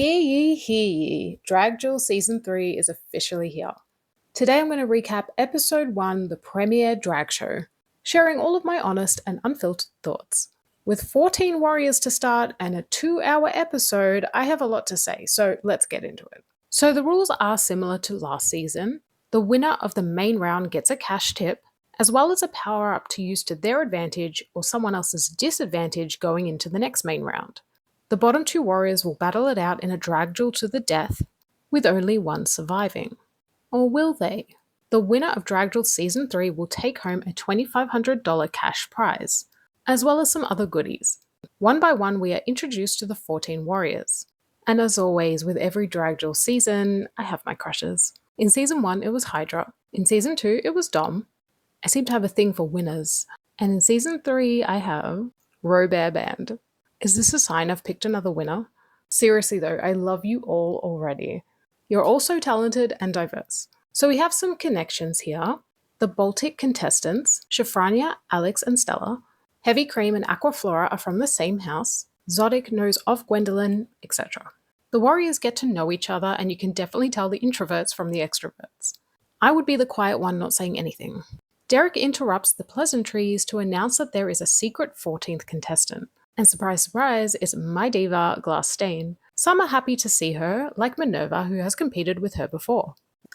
Hear ye. Drag Duel Season 3 is officially here. Today I'm going to recap Episode 1, the premiere drag show, sharing all of my honest and unfiltered thoughts. With 14 warriors to start and a 2-hour episode, I have a lot to say, so let's get into it. So the rules are similar to last season. The winner of the main round gets a cash tip, as well as a power-up to use to their advantage or someone else's disadvantage going into the next main round. The bottom 2 warriors will battle it out in a drag duel to the death, with only one surviving. Or will they? The winner of Drag Duel Season 3 will take home a $2,500 cash prize, as well as some other goodies. One by one, we are introduced to the 14 warriors. And as always, with every Drag Duel season, I have my crushes. In Season 1, it was Hydra. In Season 2, it was Dom. I seem to have a thing for winners. And in Season 3, I have Robert Band. Is this a sign I've picked another winner? Seriously though, I love you all already. You're all so talented and diverse. So we have some connections here. The Baltic contestants, Shafrania, Alex, and Stella. Heavy Cream and Aquaflora are from the same house. Zodic knows of Gwendolyn, etc. The warriors get to know each other, and you can definitely tell the introverts from the extroverts. I would be the quiet one not saying anything. Derek interrupts the pleasantries to announce that there is a secret 14th contestant. And surprise, surprise, it's my diva, Glass Stain. Some are happy to see her, like Minerva, who has competed with her before.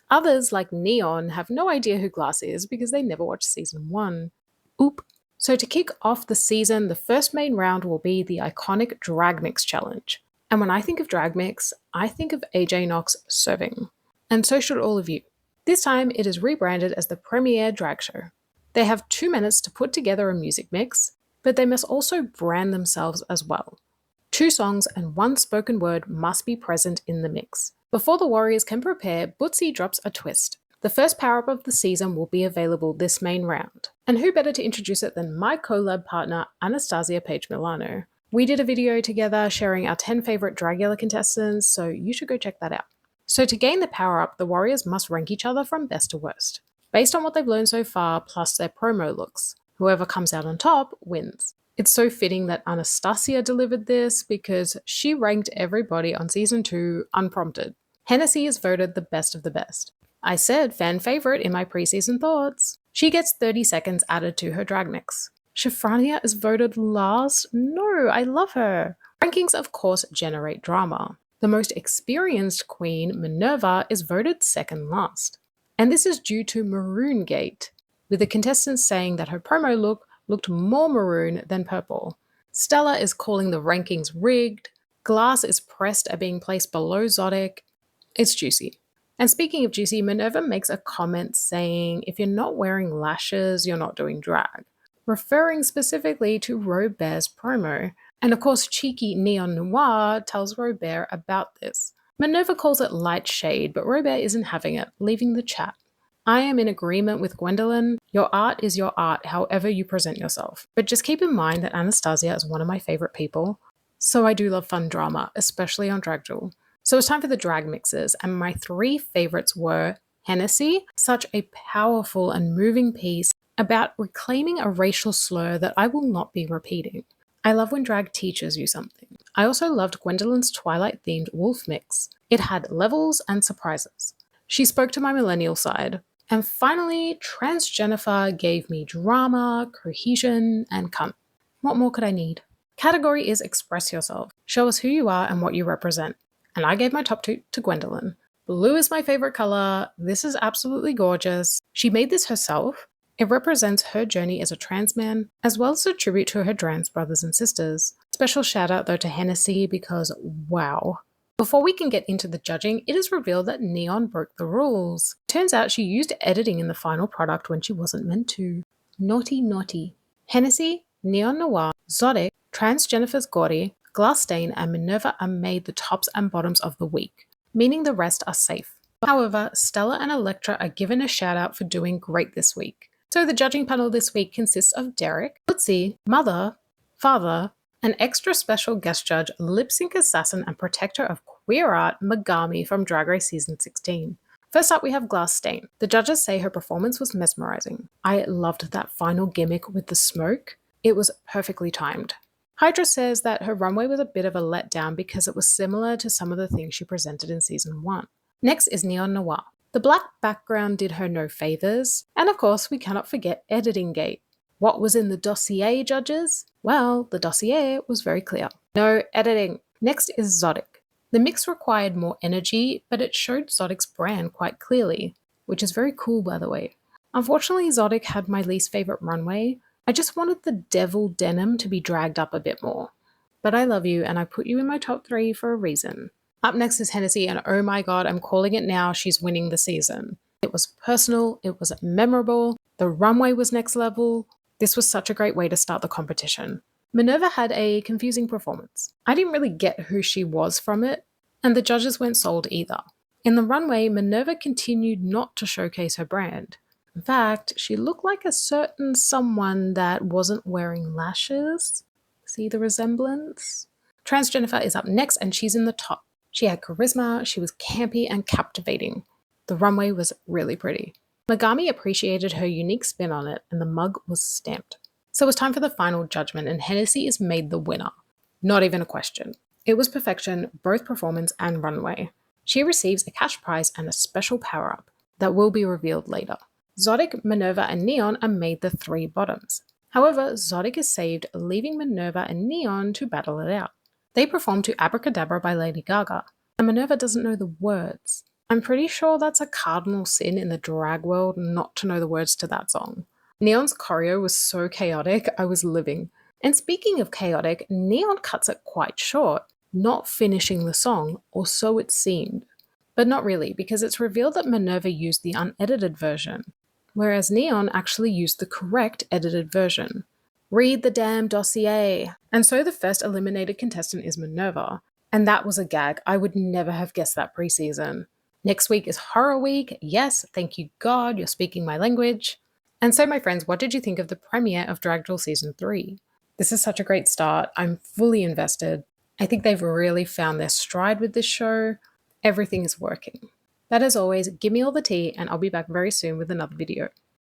Others, like Neon, have no idea who Glass is because they never watched Season 1. Oop. So to kick off the season, the first main round will be the iconic Drag Mix Challenge. And when I think of Drag Mix, I think of AJ Knox serving. And so should all of you. This time, it is rebranded as the Premiere Drag Show. They have 2 minutes to put together a music mix, but they must also brand themselves as well. 2 songs and 1 spoken word must be present in the mix. Before the warriors can prepare, Bootsy drops a twist. The first power-up of the season will be available this main round. And who better to introduce it than my collab partner, Anastasia Paige Milano. We did a video together sharing our 10 favorite Dragula contestants, so you should go check that out. So to gain the power-up, the warriors must rank each other from best to worst, based on what they've learned so far plus their promo looks. Whoever comes out on top wins. It's so fitting that Anastasia delivered this because she ranked everybody on Season 2 unprompted. Hennessy is voted the best of the best. I said fan favorite in my pre-season thoughts. She gets 30 seconds added to her drag mix. Shafrania is voted last. No, I love her. Rankings, of course, generate drama. The most experienced queen, Minerva, is voted second last. And this is due to Maroon Gate, with the contestants saying that her promo look looked more maroon than purple. Stella is calling the rankings rigged. Glass is pressed at being placed below Zodic. It's juicy. And speaking of juicy, Minerva makes a comment saying, if you're not wearing lashes, you're not doing drag, referring specifically to Robert's promo. And of course, cheeky Neon Noir tells Robert about this. Minerva calls it light shade, but Robert isn't having it, leaving the chat. I am in agreement with Gwendolyn. Your art is your art, however you present yourself. But just keep in mind that Anastasia is one of my favorite people, so I do love fun drama, especially on Drag Duel. So it's time for the drag mixes, and my 3 favorites were Hennessy, such a powerful and moving piece about reclaiming a racial slur that I will not be repeating. I love when drag teaches you something. I also loved Gwendolyn's Twilight-themed wolf mix. It had levels and surprises. She spoke to my millennial side. And finally, Trans Jennifer gave me drama, cohesion, and cunt. What more could I need? Category is express yourself. Show us who you are and what you represent. And I gave my top 2 to Gwendolyn. Blue is my favorite color. This is absolutely gorgeous. She made this herself. It represents her journey as a trans man, as well as a tribute to her trans brothers and sisters. Special shout out though to Hennessy because wow. Before we can get into the judging, it is revealed that Neon broke the rules. Turns out she used editing in the final product when she wasn't meant to. Naughty, naughty. Hennessy, Neon Noir, Zodic, Trans Jennifer's Gordy, Glass Stain, and Minerva are made the tops and bottoms of the week, meaning the rest are safe. However, Stella and Elektra are given a shout out for doing great this week. So the judging panel this week consists of Derek, Bootsy, Mother, Father, an extra special guest judge, lip sync assassin and protector of queer art, Megami from Drag Race Season 16. First up, we have Glass Stain. The judges say her performance was mesmerizing. I loved that final gimmick with the smoke. It was perfectly timed. Hydra says that her runway was a bit of a letdown because it was similar to some of the things she presented in season 1. Next is Neon Noir. The black background did her no favors, and of course we cannot forget Editing Gate. What was in the dossier, judges? Well, the dossier was very clear. No editing. Next is Zodic. The mix required more energy, but it showed Zodic's brand quite clearly, which is very cool, by the way. Unfortunately, Zodic had my least favorite runway. I just wanted the devil denim to be dragged up a bit more. But I love you, and I put you in my top 3 for a reason. Up next is Hennessy, and oh my god, I'm calling it now, she's winning the season. It was personal, it was memorable, the runway was next level. This was such a great way to start the competition. Minerva had a confusing performance. I didn't really get who she was from it, and the judges weren't sold either. In the runway, Minerva continued not to showcase her brand. In fact, she looked like a certain someone that wasn't wearing lashes. See the resemblance? Transjennifer is up next, and she's in the top. She had charisma, she was campy and captivating. The runway was really pretty. Megami appreciated her unique spin on it, and the mug was stamped. So it was time for the final judgment, and Hennessy is made the winner. Not even a question. It was perfection, both performance and runway. She receives a cash prize and a special power-up that will be revealed later. Zodic, Minerva, and Neon are made the 3 bottoms. However, Zodic is saved, leaving Minerva and Neon to battle it out. They perform to Abracadabra by Lady Gaga, and Minerva doesn't know the words. I'm pretty sure that's a cardinal sin in the drag world not to know the words to that song. Neon's choreo was so chaotic, I was living. And speaking of chaotic, Neon cuts it quite short, not finishing the song, or so it seemed. But not really, because it's revealed that Minerva used the unedited version, whereas Neon actually used the correct edited version. Read the damn dossier! And so the first eliminated contestant is Minerva. And that was a gag. I would never have guessed that preseason. Next week is Horror Week. Yes, thank you God, you're speaking my language. And so, my friends, what did you think of the premiere of Drag Duel Season 3? This is such a great start. I'm fully invested. I think they've really found their stride with this show. Everything is working. But as always, give me all the tea, and I'll be back very soon with another video.